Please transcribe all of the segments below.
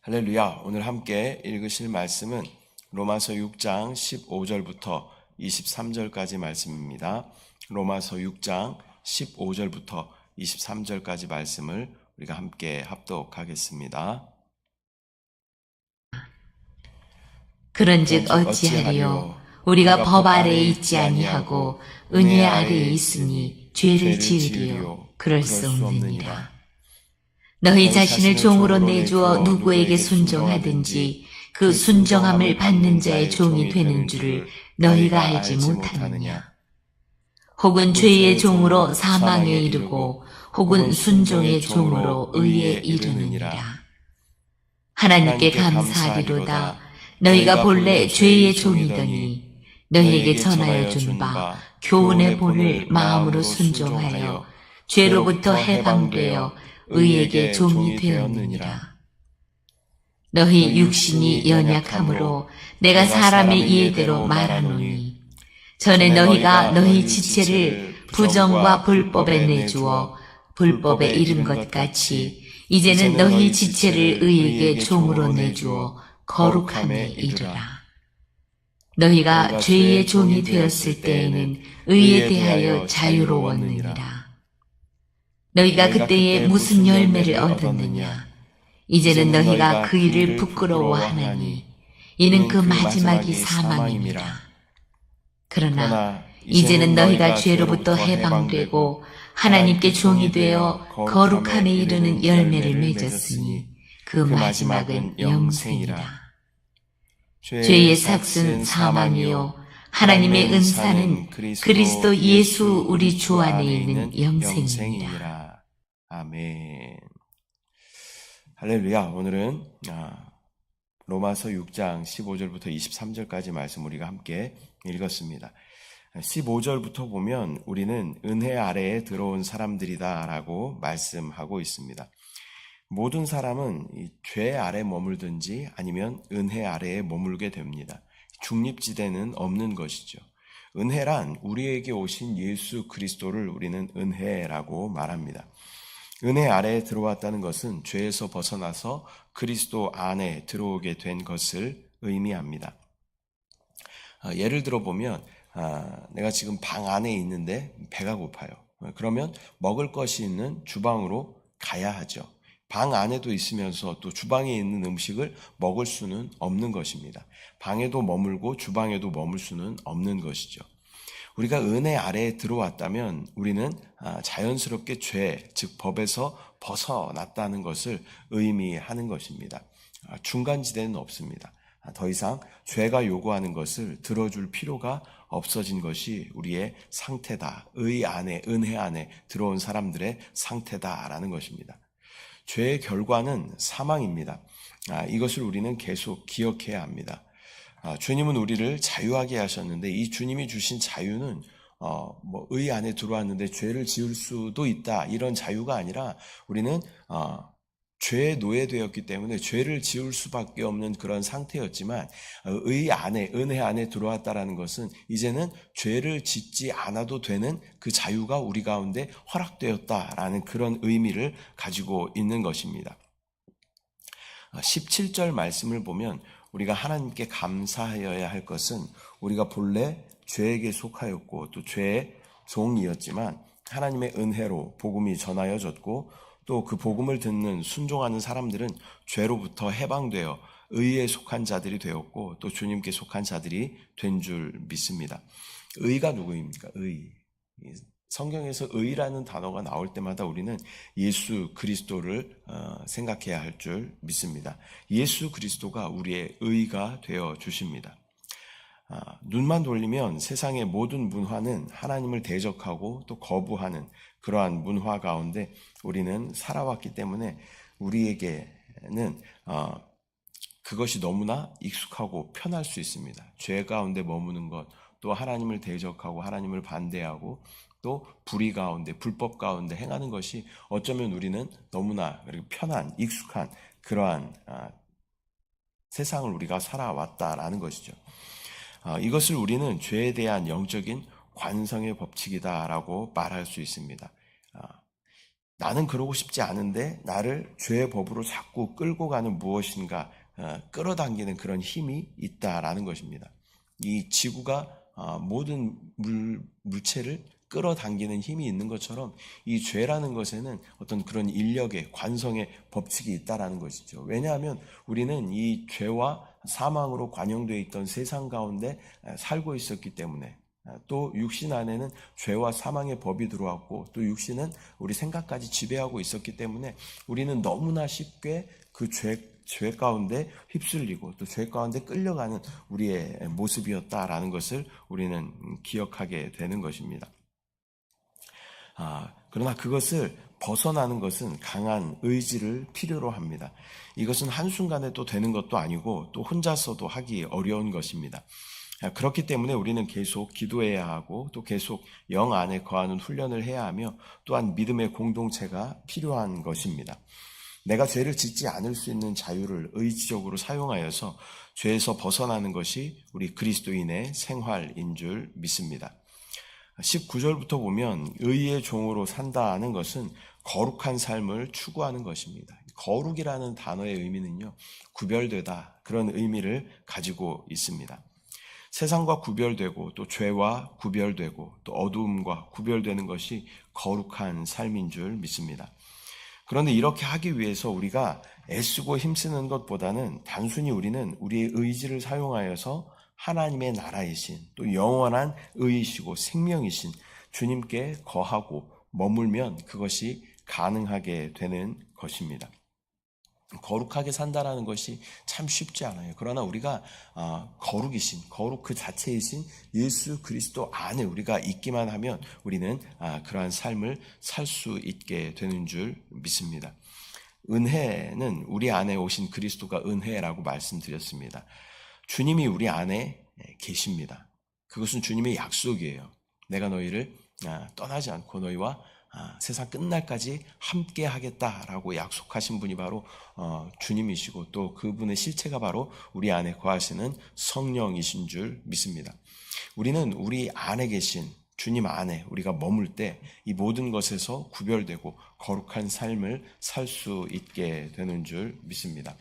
할렐루야. 오늘 함께 읽으실 말씀은 로마서 6장 15절부터 23절까지 말씀입니다. 로마서 6장 15절부터 23절까지 말씀을 우리가 함께 합독하겠습니다. 그런즉 어찌하리요? 우리가 법 아래에 있지 아니하고 은혜 아래에 있으니 죄를 지으리요? 그럴 수 없느니라. 너희 자신을 종으로 내주어 누구에게 순종하든지 그 순종함을 받는 자의 종이 되는 줄을 너희가 알지 못하느냐? 혹은 죄의 종으로 사망에 이르고 혹은 순종의 종으로 의에 이르느니라. 하나님께 감사하리로다. 너희가 본래 죄의 종이더니 너희에게 전하여 준 바 교훈의 본을 마음으로 순종하여 죄로부터 해방되어 의에게 종이 되었느니라. 너희 육신이 연약함으로 내가 사람의 이해대로 말하노니 전에 너희가 너희 지체를 부정과 불법에 내주어 불법에 이른 것 같이 이제는 너희 지체를 의에게 종으로 내주어 거룩함에 이르라. 너희가 죄의 종이 되었을 때에는 의에 대하여 자유로웠느니라. 너희가 그때에 무슨 열매를 얻었느냐? 이제는 너희가 그 일을 부끄러워하나니 이는 그 마지막이 사망입니다. 그러나 이제는 너희가 죄로부터 해방되고 하나님께 종이 되어 거룩함에 이르는 열매를 맺었으니 그 마지막은 영생이라. 죄의 삭은 사망이요 하나님의 은사는 그리스도 예수 우리 주 안에 있는 영생이니라. 아멘. 할렐루야. 오늘은 로마서 6장 15절부터 23절까지 말씀 우리가 함께 읽었습니다. 15절부터 보면 우리는 은혜 아래에 들어온 사람들이다라고 말씀하고 있습니다. 모든 사람은 죄 아래 머물든지 아니면 은혜 아래에 머물게 됩니다. 중립지대는 없는 것이죠. 은혜란 우리에게 오신 예수 그리스도를 우리는 은혜라고 말합니다. 은혜 아래에 들어왔다는 것은 죄에서 벗어나서 그리스도 안에 들어오게 된 것을 의미합니다. 예를 들어 보면 내가 지금 방 안에 있는데 배가 고파요. 그러면 먹을 것이 있는 주방으로 가야 하죠. 방 안에도 있으면서 또 주방에 있는 음식을 먹을 수는 없는 것입니다. 방에도 머물고 주방에도 머물 수는 없는 것이죠. 우리가 은혜 아래에 들어왔다면 우리는 자연스럽게 죄, 즉 법에서 벗어났다는 것을 의미하는 것입니다. 중간지대는 없습니다. 더 이상 죄가 요구하는 것을 들어줄 필요가 없어진 것이 우리의 상태다. 의 안에, 은혜 안에 들어온 사람들의 상태다라는 것입니다. 죄의 결과는 사망입니다. 이것을 우리는 계속 기억해야 합니다. 주님은 우리를 자유하게 하셨는데 이 주님이 주신 자유는 의 안에 들어왔는데 죄를 지을 수도 있다 이런 자유가 아니라 우리는 죄에 노예되었기 때문에 죄를 지을 수밖에 없는 그런 상태였지만 의 안에 은혜 안에 들어왔다라는 것은 이제는 죄를 짓지 않아도 되는 그 자유가 우리 가운데 허락되었다라는 그런 의미를 가지고 있는 것입니다. 17절 말씀을 보면 우리가 하나님께 감사하여야 할 것은 우리가 본래 죄에게 속하였고 또 죄의 종이었지만 하나님의 은혜로 복음이 전하여졌고 또 그 복음을 듣는 순종하는 사람들은 죄로부터 해방되어 의에 속한 자들이 되었고 또 주님께 속한 자들이 된 줄 믿습니다. 의가 누구입니까? 의. 성경에서 의라는 단어가 나올 때마다 우리는 예수 그리스도를 생각해야 할 줄 믿습니다. 예수 그리스도가 우리의 의가 되어 주십니다. 눈만 돌리면 세상의 모든 문화는 하나님을 대적하고 또 거부하는 그러한 문화 가운데 우리는 살아왔기 때문에 우리에게는 그것이 너무나 익숙하고 편할 수 있습니다. 죄 가운데 머무는 것, 또 하나님을 대적하고 하나님을 반대하고 또 불의 가운데, 불법 가운데 행하는 것이 어쩌면 우리는 너무나 편한, 익숙한 그러한 세상을 우리가 살아왔다라는 것이죠. 이것을 우리는 죄에 대한 영적인 관성의 법칙이다라고 말할 수 있습니다. 나는 그러고 싶지 않은데 나를 죄의 법으로 자꾸 끌고 가는 무엇인가 끌어당기는 그런 힘이 있다라는 것입니다. 이 지구가 모든 물체를 끌어당기는 힘이 있는 것처럼 이 죄라는 것에는 어떤 그런 인력의 관성의 법칙이 있다라는 것이죠. 왜냐하면 우리는 이 죄와 사망으로 관영되어 있던 세상 가운데 살고 있었기 때문에, 또 육신 안에는 죄와 사망의 법이 들어왔고 또 육신은 우리 생각까지 지배하고 있었기 때문에 우리는 너무나 쉽게 그 죄 가운데 휩쓸리고 또 죄 가운데 끌려가는 우리의 모습이었다라는 것을 우리는 기억하게 되는 것입니다. 그러나 그것을 벗어나는 것은 강한 의지를 필요로 합니다. 이것은 한순간에 또 되는 것도 아니고 또 혼자서도 하기 어려운 것입니다. 그렇기 때문에 우리는 계속 기도해야 하고 또 계속 영 안에 거하는 훈련을 해야 하며 또한 믿음의 공동체가 필요한 것입니다. 내가 죄를 짓지 않을 수 있는 자유를 의지적으로 사용하여서 죄에서 벗어나는 것이 우리 그리스도인의 생활인 줄 믿습니다. 19절부터 보면 의의 종으로 산다는 것은 거룩한 삶을 추구하는 것입니다. 거룩이라는 단어의 의미는요, 구별되다, 그런 의미를 가지고 있습니다. 세상과 구별되고 또 죄와 구별되고 또 어두움과 구별되는 것이 거룩한 삶인 줄 믿습니다. 그런데 이렇게 하기 위해서 우리가 애쓰고 힘쓰는 것보다는 단순히 우리는 우리의 의지를 사용하여서 하나님의 나라이신 또 영원한 의이시고 생명이신 주님께 거하고 머물면 그것이 가능하게 되는 것입니다. 거룩하게 산다라는 것이 참 쉽지 않아요. 그러나 우리가 거룩 그 자체이신 예수 그리스도 안에 우리가 있기만 하면 우리는 그러한 삶을 살 수 있게 되는 줄 믿습니다. 은혜는 우리 안에 오신 그리스도가 은혜라고 말씀드렸습니다. 주님이 우리 안에 계십니다. 그것은 주님의 약속이에요. 내가 너희를 떠나지 않고 너희와 세상 끝날까지 함께 하겠다라고 약속하신 분이 바로 주님이시고 또 그분의 실체가 바로 우리 안에 거하시는 성령이신 줄 믿습니다. 우리는 우리 안에 계신 주님 안에 우리가 머물 때 이 모든 것에서 구별되고 거룩한 삶을 살 수 있게 되는 줄 믿습니다.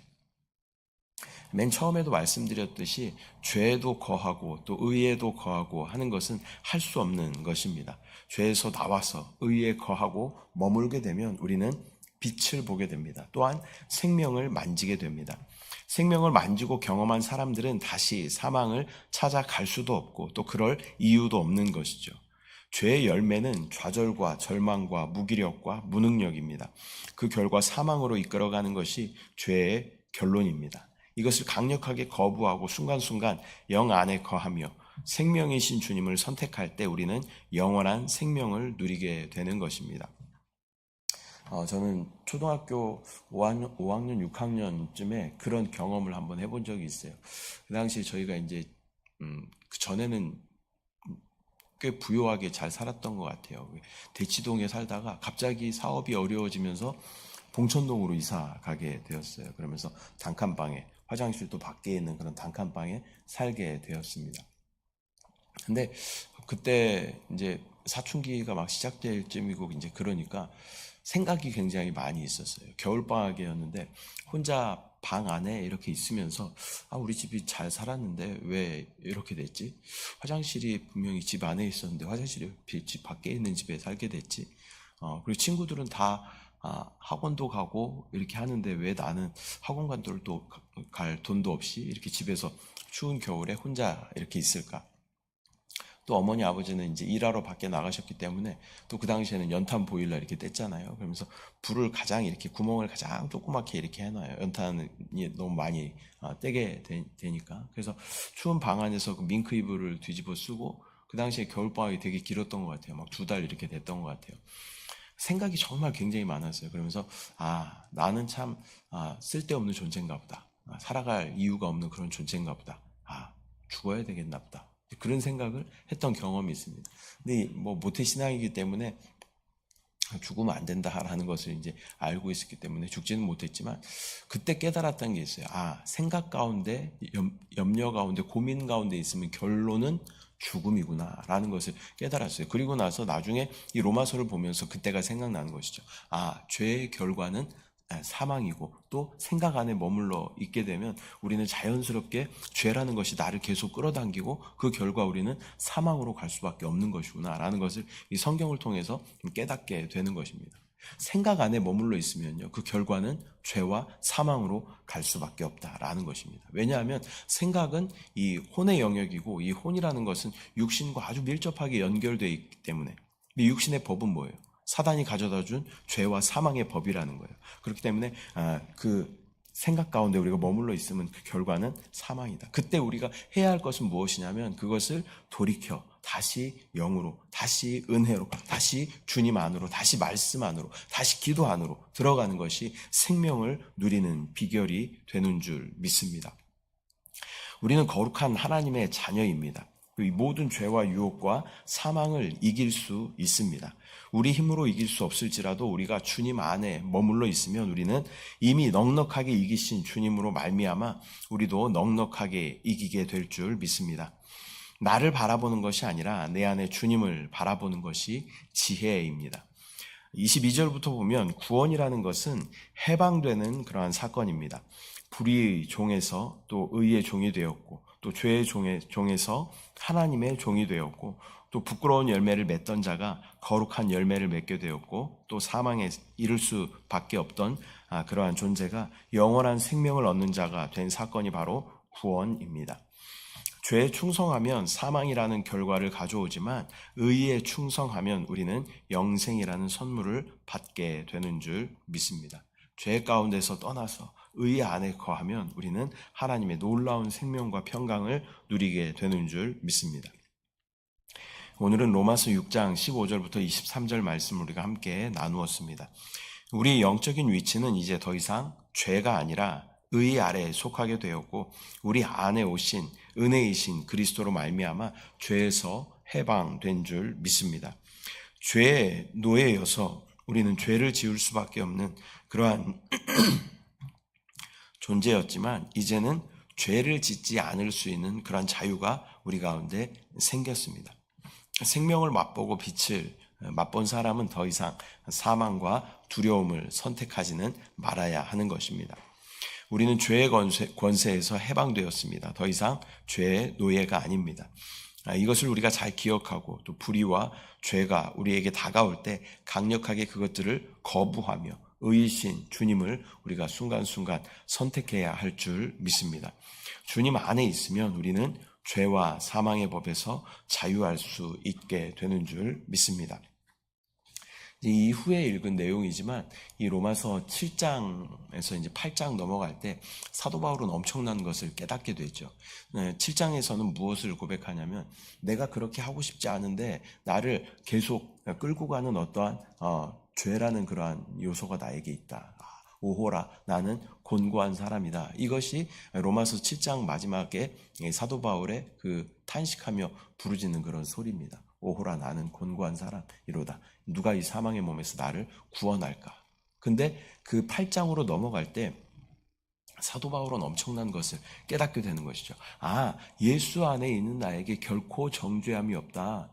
맨 처음에도 말씀드렸듯이 죄에도 거하고 또 의에도 거하고 하는 것은 할 수 없는 것입니다. 죄에서 나와서 의에 거하고 머물게 되면 우리는 빛을 보게 됩니다. 또한 생명을 만지게 됩니다. 생명을 만지고 경험한 사람들은 다시 사망을 찾아갈 수도 없고 또 그럴 이유도 없는 것이죠. 죄의 열매는 좌절과 절망과 무기력과 무능력입니다. 그 결과 사망으로 이끌어가는 것이 죄의 결론입니다. 이것을 강력하게 거부하고 순간순간 영 안에 거하며 생명이신 주님을 선택할 때 우리는 영원한 생명을 누리게 되는 것입니다. 저는 초등학교 5학년, 6학년쯤에 그런 경험을 한번 해본 적이 있어요. 그 당시에 저희가 이제 그 전에는 꽤 부유하게 잘 살았던 것 같아요. 대치동에 살다가 갑자기 사업이 어려워지면서 봉천동으로 이사 가게 되었어요. 그러면서 단칸방에, 화장실도 밖에 있는 그런 단칸방에 살게 되었습니다. 근데 그때 이제 사춘기가 막 시작될 쯤이고 이제 그러니까 생각이 굉장히 많이 있었어요. 겨울방학이었는데 혼자 방 안에 이렇게 있으면서 우리 집이 잘 살았는데 왜 이렇게 됐지? 화장실이 분명히 집 안에 있었는데 화장실이 집 밖에 있는 집에 살게 됐지? 그리고 친구들은 다 학원도 가고 이렇게 하는데 왜 나는 학원 갈 돈도 없이 이렇게 집에서 추운 겨울에 혼자 이렇게 있을까? 또 어머니 아버지는 이제 일하러 밖에 나가셨기 때문에 또 그 당시에는 연탄 보일러 이렇게 뗐잖아요. 그러면서 불을 가장 이렇게 구멍을 가장 조그맣게 이렇게 해놔요. 연탄이 너무 많이 떼게 되니까. 그래서 추운 방 안에서 그 밍크 이불을 뒤집어 쓰고 그 당시에 겨울방학이 되게 길었던 것 같아요. 막 2달 이렇게 됐던 것 같아요. 생각이 정말 굉장히 많았어요. 그러면서 나는 참 쓸데없는 존재인가 보다. 살아갈 이유가 없는 그런 존재인가 보다. 죽어야 되겠나 보다. 그런 생각을 했던 경험이 있습니다. 근데 뭐 모태신앙이기 때문에 죽으면 안 된다라는 것을 이제 알고 있었기 때문에 죽지는 못했지만 그때 깨달았던 게 있어요. 생각 가운데, 염려 가운데, 고민 가운데 있으면 결론은 죽음이구나라는 것을 깨달았어요. 그리고 나서 나중에 이 로마서를 보면서 그때가 생각나는 것이죠. 죄의 결과는 사망이고 또 생각 안에 머물러 있게 되면 우리는 자연스럽게 죄라는 것이 나를 계속 끌어당기고 그 결과 우리는 사망으로 갈 수밖에 없는 것이구나 라는 것을 이 성경을 통해서 깨닫게 되는 것입니다. 생각 안에 머물러 있으면요, 그 결과는 죄와 사망으로 갈 수밖에 없다라는 것입니다. 왜냐하면 생각은 이 혼의 영역이고 이 혼이라는 것은 육신과 아주 밀접하게 연결되어 있기 때문에 이 육신의 법은 뭐예요? 사단이 가져다 준 죄와 사망의 법이라는 거예요. 그렇기 때문에 그 생각 가운데 우리가 머물러 있으면 그 결과는 사망이다. 그때 우리가 해야 할 것은 무엇이냐면 그것을 돌이켜 다시 영으로, 다시 은혜로, 다시 주님 안으로, 다시 말씀 안으로, 다시 기도 안으로 들어가는 것이 생명을 누리는 비결이 되는 줄 믿습니다. 우리는 거룩한 하나님의 자녀입니다. 이 모든 죄와 유혹과 사망을 이길 수 있습니다. 우리 힘으로 이길 수 없을지라도 우리가 주님 안에 머물러 있으면 우리는 이미 넉넉하게 이기신 주님으로 말미암아 우리도 넉넉하게 이기게 될 줄 믿습니다. 나를 바라보는 것이 아니라 내 안에 주님을 바라보는 것이 지혜입니다. 22절부터 보면 구원이라는 것은 해방되는 그러한 사건입니다. 불의의 종에서 또 의의 종이 되었고 또 죄의 종에서 하나님의 종이 되었고 또 부끄러운 열매를 맺던 자가 거룩한 열매를 맺게 되었고 또 사망에 이를 수밖에 없던 그러한 존재가 영원한 생명을 얻는 자가 된 사건이 바로 구원입니다. 죄에 충성하면 사망이라는 결과를 가져오지만 의에 충성하면 우리는 영생이라는 선물을 받게 되는 줄 믿습니다. 죄 가운데서 떠나서 의 안에 거하면 우리는 하나님의 놀라운 생명과 평강을 누리게 되는 줄 믿습니다. 오늘은 로마서 6장 15절부터 23절 말씀을 우리가 함께 나누었습니다. 우리의 영적인 위치는 이제 더 이상 죄가 아니라 의 아래에 속하게 되었고 우리 안에 오신 은혜이신 그리스도로 말미암아 죄에서 해방된 줄 믿습니다. 죄의 노예여서 우리는 죄를 지을 수밖에 없는 그러한 존재였지만 이제는 죄를 짓지 않을 수 있는 그러한 자유가 우리 가운데 생겼습니다. 생명을 맛보고 빛을 맛본 사람은 더 이상 사망과 두려움을 선택하지는 말아야 하는 것입니다. 우리는 죄의 권세에서 해방되었습니다. 더 이상 죄의 노예가 아닙니다. 이것을 우리가 잘 기억하고 또 불의와 죄가 우리에게 다가올 때 강력하게 그것들을 거부하며 의이신 주님을 우리가 순간순간 선택해야 할 줄 믿습니다. 주님 안에 있으면 우리는 죄와 사망의 법에서 자유할 수 있게 되는 줄 믿습니다. 이후에 읽은 내용이지만 이 로마서 7장에서 이제 8장 넘어갈 때 사도 바울은 엄청난 것을 깨닫게 되죠. 7장에서는 무엇을 고백하냐면 내가 그렇게 하고 싶지 않은데 나를 계속 끌고 가는 어떠한 죄라는 그러한 요소가 나에게 있다. 오호라 나는 곤고한 사람이다. 이것이 로마서 7장 마지막에 사도 바울의 그 탄식하며 부르짖는 그런 소리입니다. 오호라 나는 곤고한 사람이로다. 누가 이 사망의 몸에서 나를 구원할까? 근데 그 8장으로 넘어갈 때 사도 바울은 엄청난 것을 깨닫게 되는 것이죠. 예수 안에 있는 나에게 결코 정죄함이 없다.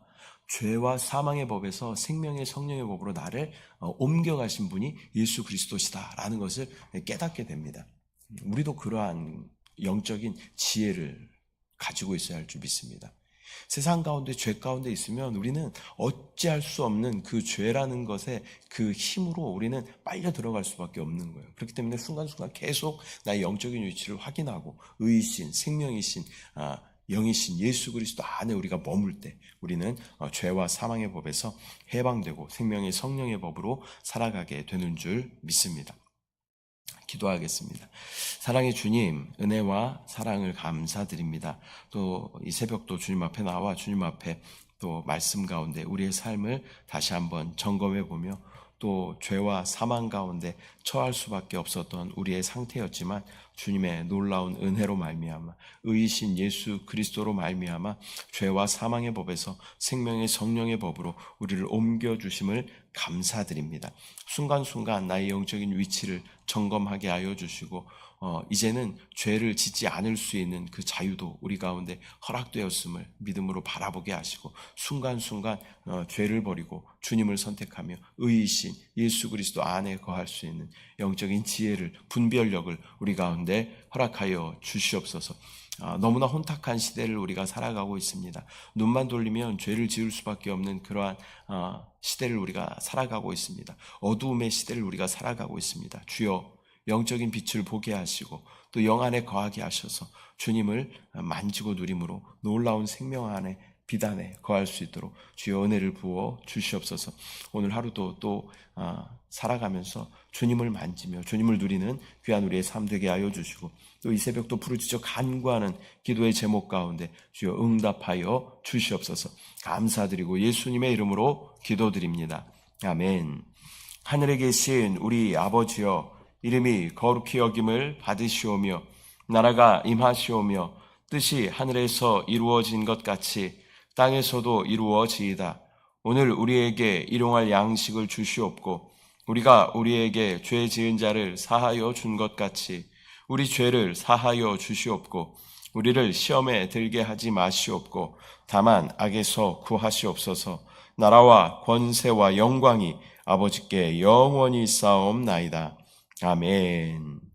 죄와 사망의 법에서 생명의 성령의 법으로 나를 옮겨가신 분이 예수 그리스도시다라는 것을 깨닫게 됩니다. 우리도 그러한 영적인 지혜를 가지고 있어야 할 줄 믿습니다. 세상 가운데 죄 가운데 있으면 우리는 어찌할 수 없는 그 죄라는 것에 그 힘으로 우리는 빨려 들어갈 수밖에 없는 거예요. 그렇기 때문에 순간순간 계속 나의 영적인 위치를 확인하고 의이신 생명이신 영이신 예수 그리스도 안에 우리가 머물 때 우리는 죄와 사망의 법에서 해방되고 생명의 성령의 법으로 살아가게 되는 줄 믿습니다. 기도하겠습니다. 사랑의 주님, 은혜와 사랑을 감사드립니다. 또 이 새벽도 주님 앞에 나와 주님 앞에 또 말씀 가운데 우리의 삶을 다시 한번 점검해 보며 또 죄와 사망 가운데 처할 수밖에 없었던 우리의 상태였지만 주님의 놀라운 은혜로 말미암아 의이신 예수 그리스도로 말미암아 죄와 사망의 법에서 생명의 성령의 법으로 우리를 옮겨주심을 감사드립니다. 순간순간 나의 영적인 위치를 점검하게 하여 주시고 이제는 죄를 짓지 않을 수 있는 그 자유도 우리 가운데 허락되었음을 믿음으로 바라보게 하시고 순간순간 죄를 버리고 주님을 선택하며 의이신 예수 그리스도 안에 거할 수 있는 영적인 지혜를 분별력을 우리 가운데 허락하여 주시옵소서. 너무나 혼탁한 시대를 우리가 살아가고 있습니다. 눈만 돌리면 죄를 지을 수밖에 없는 그러한 시대를 우리가 살아가고 있습니다. 어두움의 시대를 우리가 살아가고 있습니다. 주여 영적인 빛을 보게 하시고 또 영 안에 거하게 하셔서 주님을 만지고 누림으로 놀라운 생명 안에 빛 안에 거할 수 있도록 주여 은혜를 부어 주시옵소서. 오늘 하루도 또 살아가면서 주님을 만지며 주님을 누리는 귀한 우리의 삶 되게 하여 주시고 또 이 새벽도 부르짖어 간구하는 기도의 제목 가운데 주여 응답하여 주시옵소서. 감사드리고 예수님의 이름으로 기도드립니다. 아멘. 하늘에 계신 우리 아버지여 이름이 거룩히 여김을 받으시오며 나라가 임하시오며 뜻이 하늘에서 이루어진 것 같이 땅에서도 이루어지이다. 오늘 우리에게 일용할 양식을 주시옵고 우리가 우리에게 죄 지은 자를 사하여 준 것 같이 우리 죄를 사하여 주시옵고 우리를 시험에 들게 하지 마시옵고 다만 악에서 구하시옵소서. 나라와 권세와 영광이 아버지께 영원히 쌓옵나이다. 아멘.